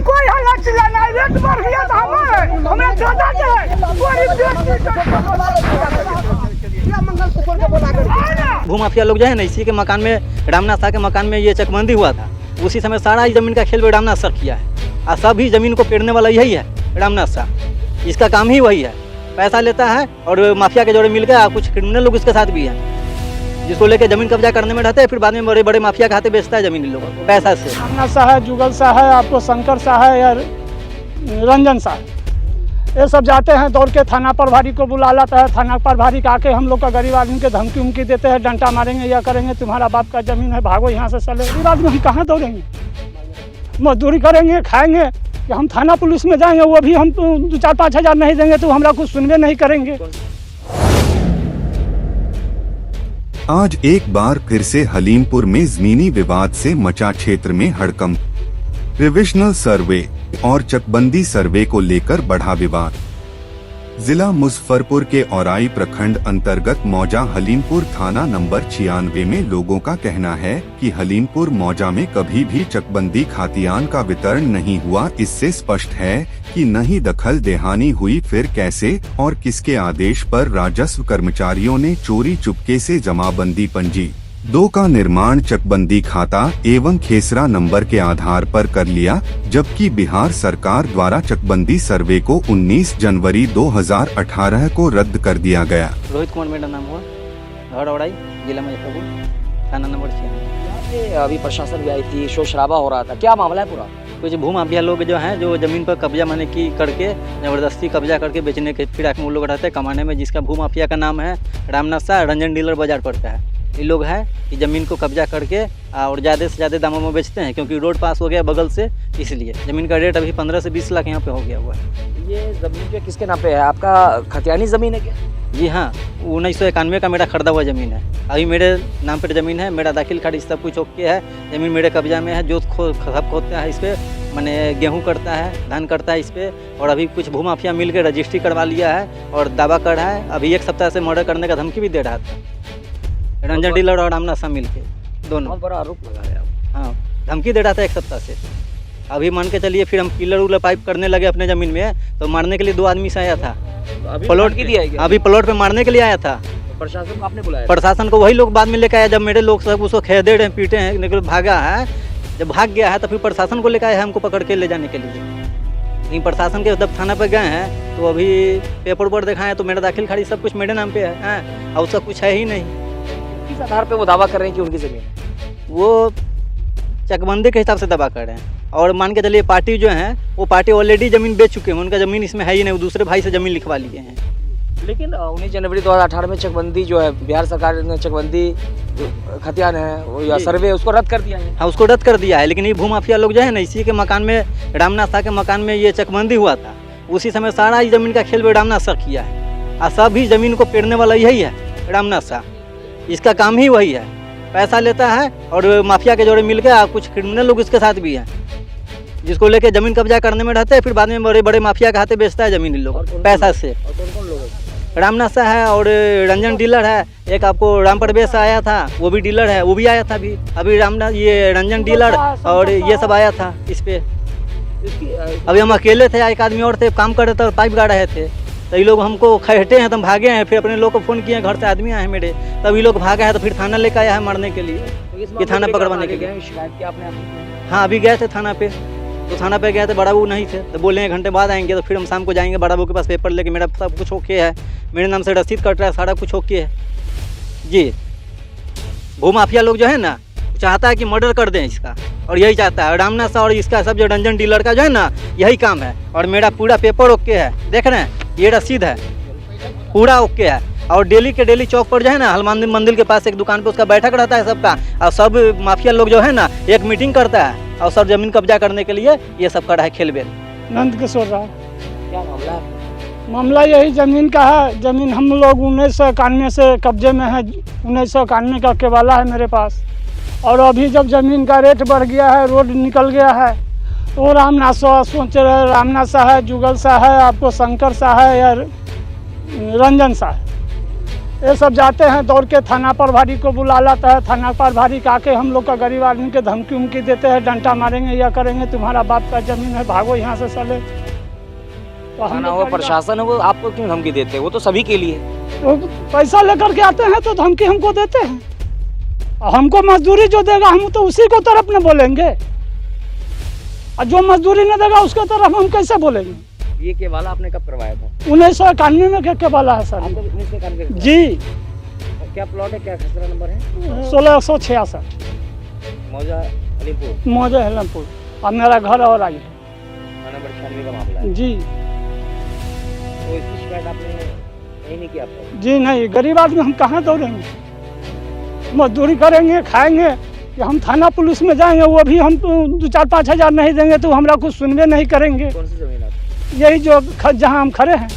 कोई हल्ला चिल्लाना रेट बढ़ गया था हमें ज्यादा भूमाफिया लोग जो है ना, इसी के मकान में, रामनाथ शाह के मकान में ये चकबंदी हुआ था। उसी समय सारा ही जमीन का खेल भी रामनाथ शाह किया है और सभी जमीन को पेड़ने वाला यही है रामनाथ शाह। इसका काम ही वही है, पैसा लेता है और माफिया के जोड़े मिल गए। कुछ क्रिमिनल लोग इसके साथ भी हैं, जिसको लेके जमीन कब्जा करने में रहते हैं, फिर बाद में बड़े बड़े माफिया के हाथे बेचता है जमीन लोगों को पैसा से। रामनाथ शाह है, जुगल शाह है, आपको शंकर शाह है या रंजन शाह, ये सब जाते हैं दौड़ के थाना प्रभारी को बुला लाता है। थाना प्रभारी का आके हम लोग का गरीब आदमी के धमकी उमकी देते हैं, डंडा मारेंगे या करेंगे, तुम्हारा बाप का जमीन है, भागो यहाँ से चले। गरीब आदमी हम कहाँ दौड़ेंगे, मजदूरी करेंगे, खाएंगे कि हम थाना पुलिस में जाएंगे, वो भी हम 4-5 हज़ार नहीं देंगे तो हमरा कुछ सुनवे नहीं करेंगे। आज एक बार फिर से हलीमपुर में जमीनी विवाद से मचा क्षेत्र में हड़कंप। रिविजनल सर्वे और चकबंदी सर्वे को लेकर बढ़ा विवाद। जिला मुजफ्फरपुर के औराई प्रखंड अंतर्गत मौजा हलीमपुर थाना नंबर 96 में लोगों का कहना है कि हलीमपुर मौजा में कभी भी चकबंदी खातियान का वितरण नहीं हुआ। इससे स्पष्ट है कि नहीं दखल देहानी हुई, फिर कैसे और किसके आदेश पर राजस्व कर्मचारियों ने चोरी चुपके से जमाबंदी पंजी 2 का निर्माण चकबंदी खाता एवं खेसरा नंबर के आधार पर कर लिया, जबकि बिहार सरकार द्वारा चकबंदी सर्वे को 19 जनवरी 2018 को रद्द कर दिया गया। रोहित कुमार मेरा नाम हुआ, घर औराई, जिला मुजफ्फरपुर, थाना नंबर 96। अभी प्रशासन भी आई थी, शोर शराबा हो रहा था, क्या मामला है पूरा? कुछ भूमाफिया लोग जो हैं, जो जमीन पर कब्जा माने की करके जबरदस्ती कब्जा करके बेचने के फिराक में वो लोग रहते हैं कमाने में, जिसका भूमाफिया का नाम है रामनाथ शाह, रंजन डीलर बाजार पड़ता है। ये लोग हैं कि ज़मीन को कब्जा करके और ज़्यादा से ज़्यादा दामों में बेचते हैं, क्योंकि रोड पास हो गया बगल से, इसलिए ज़मीन का रेट अभी 15 से 20 लाख यहाँ पे हो गया हुआ है। ये ज़मीन जो किसके नाम पे है? आपका खतियानी ज़मीन है क्या? जी हाँ, 1991 का मेरा खरीदा हुआ ज़मीन है। अभी मेरे नाम पर ज़मीन है, मेरा दाखिल खारिज सब कुछ ओके है, ज़मीन मेरे कब्जा में है। जो सब खोदता है इस पर, मैंने गेहूँ करता है, धान करता है इस पर, और अभी कुछ भूमाफिया मिल के रजिस्ट्री करवा लिया है और दावा कर रहा है। अभी 1 सप्ताह से मर्डर करने का धमकी भी दे रहा था, रंजन डीलर और रामनाथ शाह मिलके दोनों। बहुत बड़ा आरोप लगा है आप। हाँ, धमकी दे रहा था 1 सप्ताह से। अभी मान के चलिए, फिर हम पिलर उलर पाइप करने लगे अपने ज़मीन में, तो मारने के लिए 2 आदमी से आया था। प्लॉट की दिया है, अभी प्लॉट पे मारने के लिए आया था। प्रशासन को आपने बुलाया? प्रशासन को वही लोग बाद में लेकर आया, जब मेरे लोग सब उसको खेदे रहे, पीटे हैं, निकल भागा है। जब भाग गया है तो फिर प्रशासन को लेकर आया है हमको पकड़ के ले जाने के लिए। लेकिन प्रशासन के जब थाना पर गए हैं तो अभी पेपर पर दिखाएं तो मेरा दाखिल खारिज सब कुछ मेरे नाम पे है, और उसका कुछ है ही नहीं। किस आधार पे वो दावा कर रहे हैं कि उनकी ज़मीन है? वो चकबंदी के हिसाब से दावा कर रहे हैं, और मान के चलिए पार्टी जो है वो पार्टी ऑलरेडी ज़मीन बेच चुके हैं, उनका ज़मीन इसमें है ही नहीं, वो दूसरे भाई से ज़मीन लिखवा लिए हैं। लेकिन 19 जनवरी 2018 में चकबंदी जो है, बिहार सरकार ने चकबंदी खतियान है वो या सर्वे, उसको रद्द कर दिया है। हाँ, उसको रद्द कर दिया है, लेकिन ये भूमाफिया लोग जो है ना, इसी के मकान में, रामनाथ शाह के मकान में ये चकबंदी हुआ था। उसी समय सारा ही ज़मीन का खेल भी रामनाथ शाह किया है, और सभी ज़मीन को पेड़ने वाला यही है रामनाथ शाह। इसका काम ही वही है, पैसा लेता है और माफिया के जोड़े मिल गए। कुछ क्रिमिनल लोग इसके साथ भी हैं, जिसको लेके जमीन कब्जा करने में रहते हैं, फिर बाद में बड़े बड़े माफिया के हाथे बेचता है जमीन लोग पैसा से। कौन लोग हैं? रामनाथ शाह है और रंजन डीलर है। एक आपको राम प्रवेश आया था, वो भी डीलर है, वो भी आया था अभी रामनाथ, ये रंजन डीलर और ये सब आया था इस पे। अभी हम अकेले थे, एक आदमी और थे, काम कर रहे थे और पाइप गाड़ रहे थे, तो ये लोग हमको खहटे हैं तो हम भागे हैं। फिर अपने लोग को फ़ोन किए, घर से आदमी आए हैं मेरे, तब ये लोग भागे हैं, तो फिर थाना लेकर आया है मारने के लिए, ये थाना पकड़वाने के लिए। शिकायत की आपने? हाँ, अभी गए थे थाना पे, तो थाना पे गए थे, बड़ा बाबू नहीं थे, तो बोले 1 घंटे बाद आएंगे, तो फिर हम शाम को जाएंगे बड़ा बाबू के पास पेपर लेके। मेरा सब कुछ ओके है, मेरे नाम से रसीद कट रहा है, सारा कुछ ओके है जी। भूमाफिया लोग जो है ना, चाहता है कि मर्डर कर दें इसका, और यही चाहता है रामनाथ शाह और इसका सब जो रंजन डीलर का जो है ना, यही काम है। और मेरा पूरा पेपर ओके है, देख रहे हैं, ये रसीद है, पूरा ओके है। और डेली के डेली चौक पर जो है ना, हनुमान मंदिर के पास एक दुकान पे उसका बैठक रहता है सबका, और सब माफिया लोग जो है ना एक मीटिंग करता है, और सब जमीन कब्जा करने के लिए ये सब कर रहा है खेलबेल। नंद किशोर राव। क्या मामला है? मामला यही ज़मीन का है। ज़मीन हम लोग 1991 से कब्जे में है, 1991 का केवाला है मेरे पास। और अभी जब ज़मीन का रेट बढ़ गया है, रोड निकल गया है, तो रामनाथ शाह सोच रहे, रामनाथ शाह है, जुगल शाह है, आपको शंकर शाह है या रंजन शाह, ये सब जाते हैं दौड़ के थाना प्रभारी को बुला लाता है, थाना प्रभारी का आके हम लोग का गरीब आदमी के धमकी उमकी देते हैं, डंटा मारेंगे या करेंगे, तुम्हारा बाप का जमीन है, भागो यहाँ से साले। तो हम थाना लोग हो का प्रशासन हो, वो आपको क्यों धमकी देते हैं? वो तो सभी के लिए है। वो पैसा लेकर के आते हैं तो धमकी हमको देते हैं, और हमको मजदूरी जो देगा हम तो उसी को तरफ न बोलेंगे, और जो मजदूरी न देगा उसके तरफ हम कैसे बोलेंगे। ये केवाला आपने कब करवाया था? 1991 में के वाला है सर। आपको 1991 में? जी क्या प्लॉट है, क्या खसरा नंबर है? 1666 मौजा अलीपुर, मौजा हेलमपुर, और मेरा घर और आई है। थाना नंबर 96 का मामला है। जी तो इसकी शिकायत आपने नहीं नहीं किया आपको? जी नहीं, गरीब आदमी हम कहाँ दौड़ेंगे, मजदूरी करेंगे खाएंगे कि हम थाना पुलिस में जाएंगे, वो भी हम 2-4-5 हज़ार नहीं देंगे तो हमरा कुछ सुनबे नहीं करेंगे। कौन सी जमीन आपकी? यही जो जहाँ हम खड़े हैं